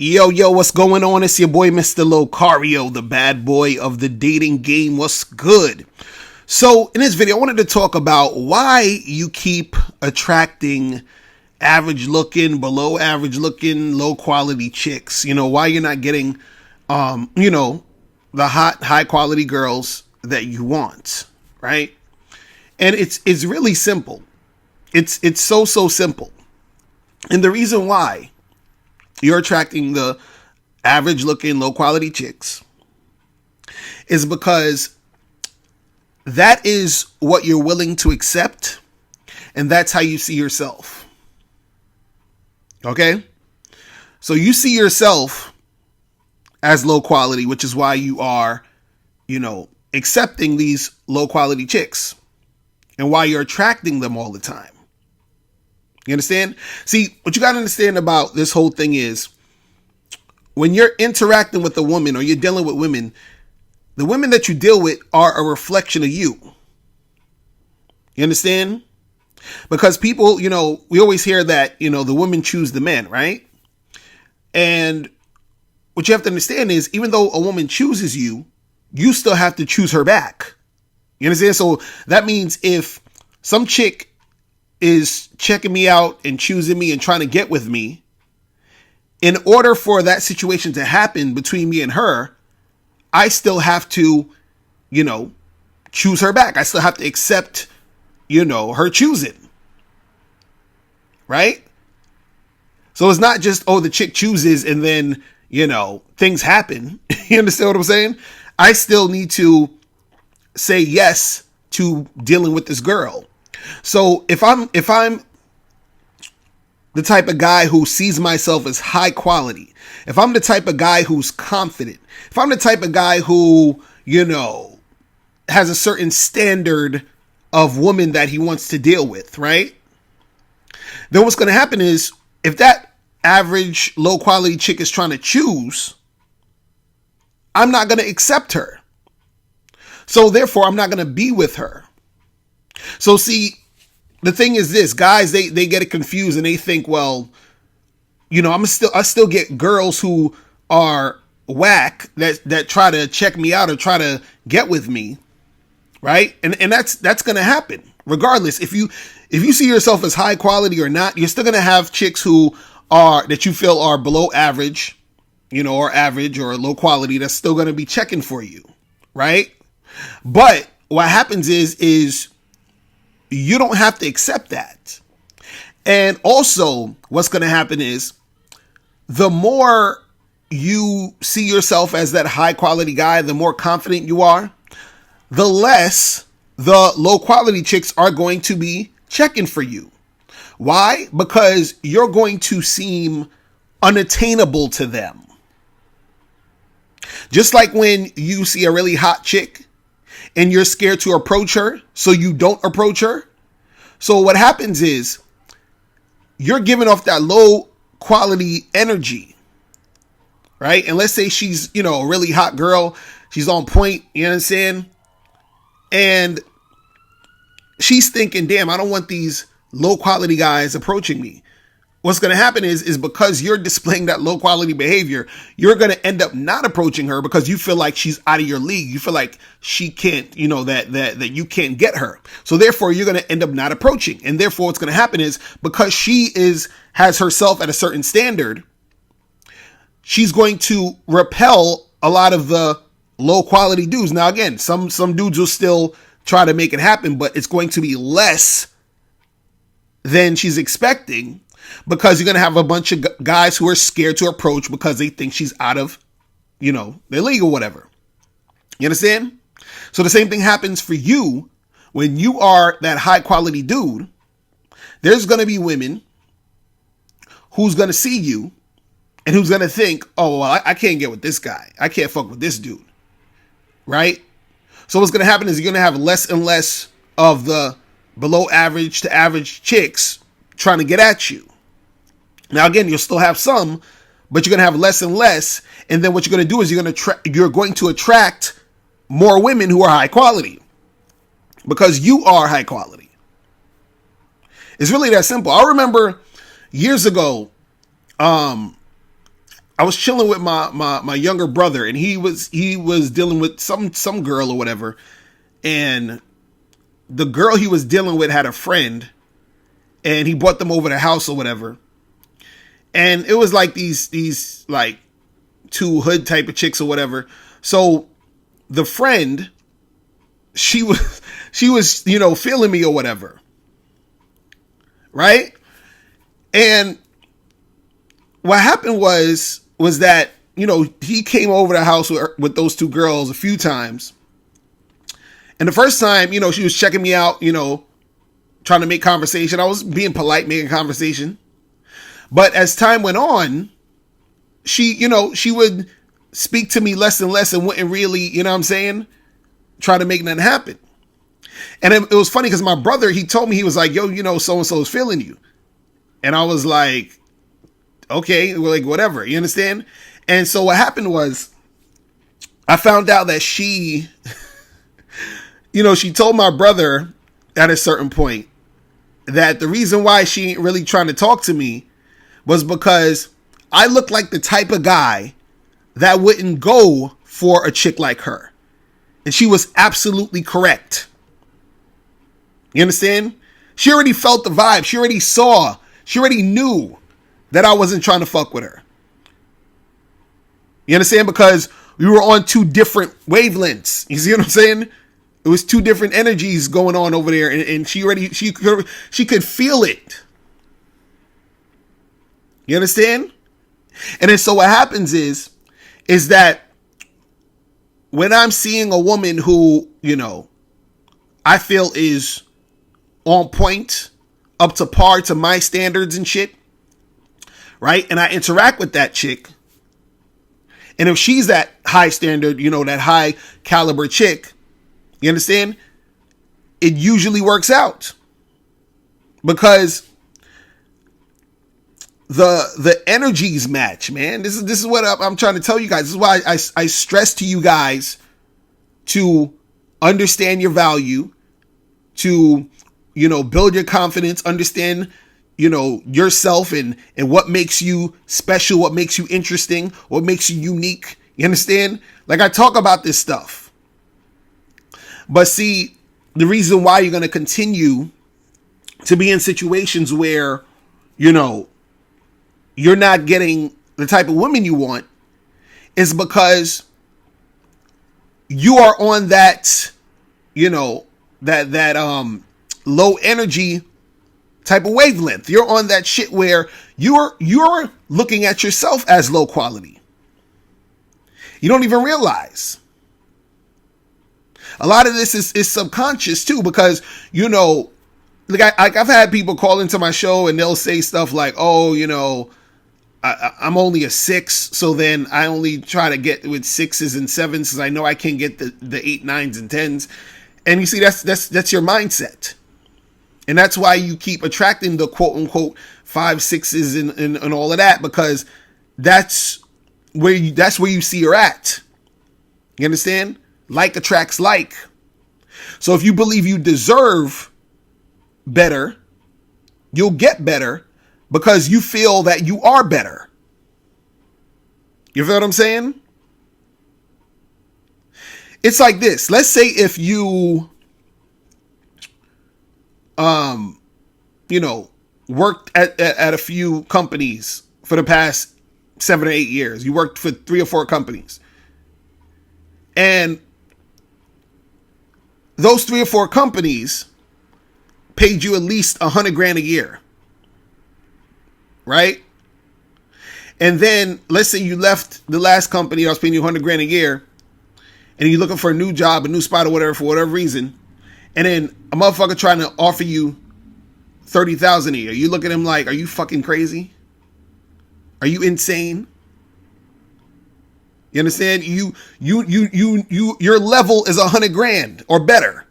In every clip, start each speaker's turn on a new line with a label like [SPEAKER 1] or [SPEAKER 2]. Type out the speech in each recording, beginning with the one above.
[SPEAKER 1] Yo, what's going on? It's your boy, Mr. Locario, the bad boy of the dating game. What's good? So, in this video, I wanted to talk about why you keep attracting average looking, below average looking, low quality chicks. You know, why you're not getting, the high quality girls that you want, right? And it's really simple. It's so simple. And the reason why you're attracting the average looking, low quality chicks is because that is what you're willing to accept. And that's how you see yourself. Okay? So you see yourself as low quality, which is why you are, accepting these low quality chicks and why you're attracting them all the time. You understand? See, what you got to understand about this whole thing is when you're interacting with a woman or you're dealing with women, the women that you deal with are a reflection of you. You understand? Because people, we always hear that, the women choose the men, right? And what you have to understand is even though a woman chooses you, you still have to choose her back. You understand? So that means if some chick is checking me out and choosing me and trying to get with me, in order for that situation to happen between me and her, I still have to, choose her back. I still have to accept, her choosing. Right? So it's not just, the chick chooses and then, things happen. You understand what I'm saying? I still need to say yes to dealing with this girl. So if I'm the type of guy who sees myself as high quality, if I'm the type of guy who's confident, if I'm the type of guy who, has a certain standard of woman that he wants to deal with, right? Then what's going to happen is if that average low quality chick is trying to choose, I'm not going to accept her. So therefore, I'm not going to be with her. So see, the thing is this, guys, they get it confused and they think, well, I still get girls who are whack that try to check me out or try to get with me, right? And that's going to happen regardless. If you see yourself as high quality or not, you're still going to have chicks that you feel are below average, or average or low quality that's still going to be checking for you, right? But what happens is you don't have to accept that. And also what's going to happen is the more you see yourself as that high quality guy, the more confident you are, the less the low quality chicks are going to be checking for you. Why? Because you're going to seem unattainable to them. Just like when you see a really hot chick and you're scared to approach her, so you don't approach her. So what happens is you're giving off that low quality energy, right? And let's say she's, a really hot girl. She's on point, you know what I'm saying? And she's thinking, damn, I don't want these low quality guys approaching me. What's going to happen is because you're displaying that low quality behavior, you're going to end up not approaching her because you feel like she's out of your league. You feel like she can't, that you can't get her. So therefore, you're going to end up not approaching. And therefore, what's going to happen is because she has herself at a certain standard, she's going to repel a lot of the low quality dudes. Now, again, some dudes will still try to make it happen, but it's going to be less than she's expecting. Because you're going to have a bunch of guys who are scared to approach because they think she's out of, their league or whatever. You understand? So the same thing happens for you when you are that high quality dude. There's going to be women who's going to see you and who's going to think, oh, well, I can't get with this guy. I can't fuck with this dude. Right? So what's going to happen is you're going to have less and less of the below average to average chicks trying to get at you. Now, again, you'll still have some, but you're going to have less and less. And then what you're going to do is you're going to attract more women who are high quality because you are high quality. It's really that simple. I remember years ago, I was chilling with my younger brother, and he was dealing with some girl or whatever, and the girl he was dealing with had a friend, and he brought them over to the house or whatever, and it was like these like two hood type of chicks or whatever. So the friend, she was feeling me or whatever, right? And what happened was that, he came over the house with those two girls a few times. And the first time, she was checking me out, trying to make conversation. I was being polite, making conversation. But as time went on, she would speak to me less and less and wouldn't really, try to make nothing happen. And it was funny because my brother, he told me, he was like, yo, so-and-so is feeling you. And I was like, okay, like whatever, you understand? And so what happened was, I found out that she, she told my brother at a certain point that the reason why she ain't really trying to talk to me was because I looked like the type of guy that wouldn't go for a chick like her. And she was absolutely correct. You understand? She already felt the vibe. She already knew that I wasn't trying to fuck with her. You understand? Because we were on two different wavelengths. You see what I'm saying? It was two different energies going on over there, and she could feel it. You understand? And then so what happens is that when I'm seeing a woman who, I feel is on point, up to par to my standards and shit, right? And I interact with that chick. And if she's that high standard, that high caliber chick, you understand? It usually works out. Because the energies match, man. This is what I'm trying to tell you guys. This is why I stress to you guys to understand your value, to, build your confidence, understand, yourself and what makes you special, what makes you interesting, what makes you unique. You understand? Like, I talk about this stuff. But see, the reason why you're going to continue to be in situations where, you're not getting the type of women you want is because you are on that, that low energy type of wavelength. You're on that shit where you're looking at yourself as low quality. You don't even realize. A lot of this is subconscious too, because, like I've had people call into my show and they'll say stuff like, oh, I'm only a 6, so then I only try to get with 6s and 7s because I know I can't get the 8, 9s, and 10s. And you see, that's your mindset. And that's why you keep attracting the quote unquote 5, 6s and all of that, because that's where you see you're at. You understand? Like attracts like. So if you believe you deserve better, you'll get better because you feel that you are better. You feel what I'm saying? It's like this. Let's say if you, worked at a few companies for the past 7 or 8 years. You worked for 3 or 4 companies. And those 3 or 4 companies paid you at least $100,000 a year. Right? And then let's say you left the last company that was paying you $100,000 a year, and you're looking for a new job, a new spot or whatever, for whatever reason. And then a motherfucker trying to offer you $30,000 a year. You look at him like, are you fucking crazy? Are you insane? You understand? Your level is $100,000 or better.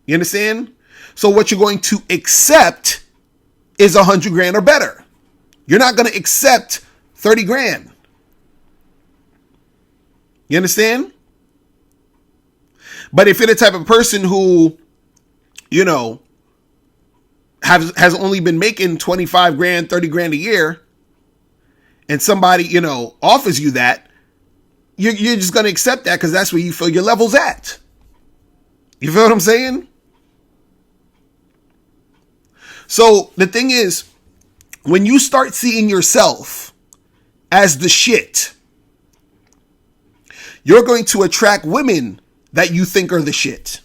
[SPEAKER 1] You understand? So what you're going to accept is $100,000 or better. You're not going to accept $30,000. You understand? But if you're the type of person who, has only been making $25,000, $30,000 a year, and somebody, offers you that, you're just going to accept that because that's where you feel your level's at. You feel what I'm saying? So the thing is, when you start seeing yourself as the shit, you're going to attract women that you think are the shit.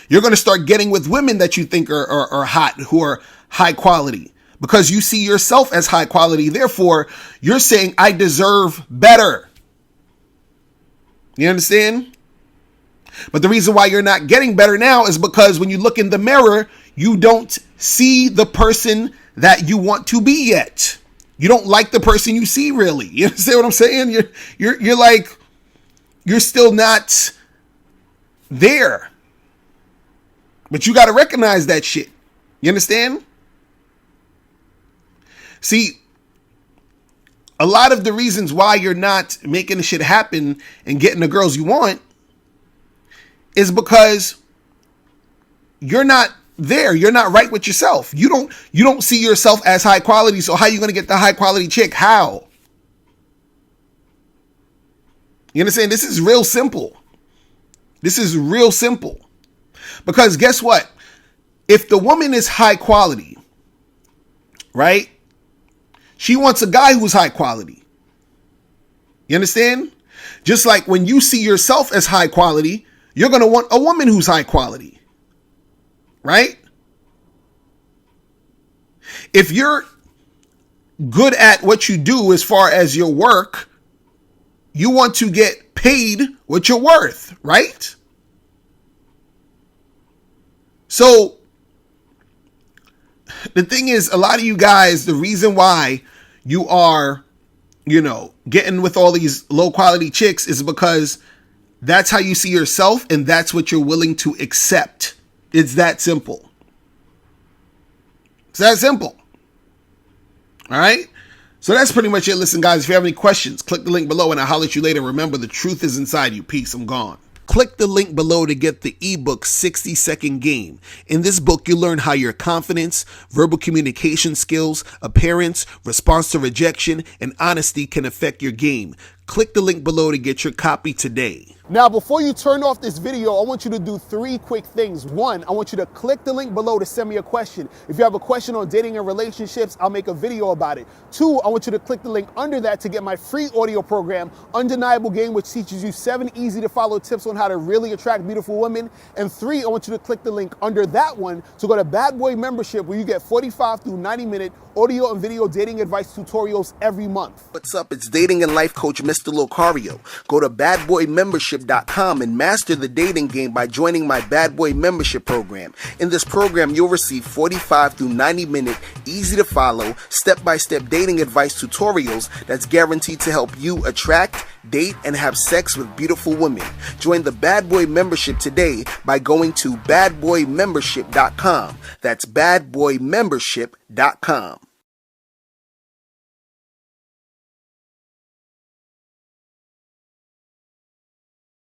[SPEAKER 1] You're going to start getting with women that you think are hot, who are high quality, because you see yourself as high quality. Therefore, you're saying, I deserve better. You understand? But the reason why you're not getting better now is because when you look in the mirror, you don't see the person that you want to be yet. You don't like the person you see, really. You understand what I'm saying? You're like, you're still not there. But you got to recognize that shit. You understand? See, a lot of the reasons why you're not making the shit happen and getting the girls you want is because you're not there. You're not right with yourself. You don't see yourself as high quality. So how are you going to get the high quality chick? How? You understand? This is real simple. This is real simple. Because guess what? If the woman is high quality, right? She wants a guy who's high quality. You understand? Just like when you see yourself as high quality, you're going to want a woman who's high quality. Right? If you're good at what you do as far as your work, you want to get paid what you're worth, right? So the thing is, a lot of you guys, the reason why you are, getting with all these low quality chicks is because that's how you see yourself and that's what you're willing to accept. It's that simple. It's that simple. All right. So that's pretty much it. Listen, guys, if you have any questions, click the link below and I'll holler at you later. Remember, the truth is inside you. Peace. I'm gone. Click the link below to get the ebook 60-Second Game. In this book, you learn how your confidence, verbal communication skills, appearance, response to rejection, and honesty can affect your game. Click the link below to get your copy today. Now, before you turn off this video, I want you to do 3 quick things. 1, I want you to click the link below to send me a question. If you have a question on dating and relationships, I'll make a video about it. 2, I want you to click the link under that to get my free audio program, Undeniable Game, which teaches you 7 easy to follow tips on how to really attract beautiful women. And 3, I want you to click the link under that one to go to Bad Boy Membership, where you get 45 through 90-minute audio and video dating advice tutorials every month. What's up? It's dating and life coach Mr. Locario. Go to badboymembership.com and master the dating game by joining my Bad Boy Membership program. In this program, you'll receive 45 through 90-minute, easy to follow, step-by-step dating advice tutorials that's guaranteed to help you attract, date, and have sex with beautiful women. Join the Bad Boy Membership today by going to badboymembership.com. That's badboymembership.com.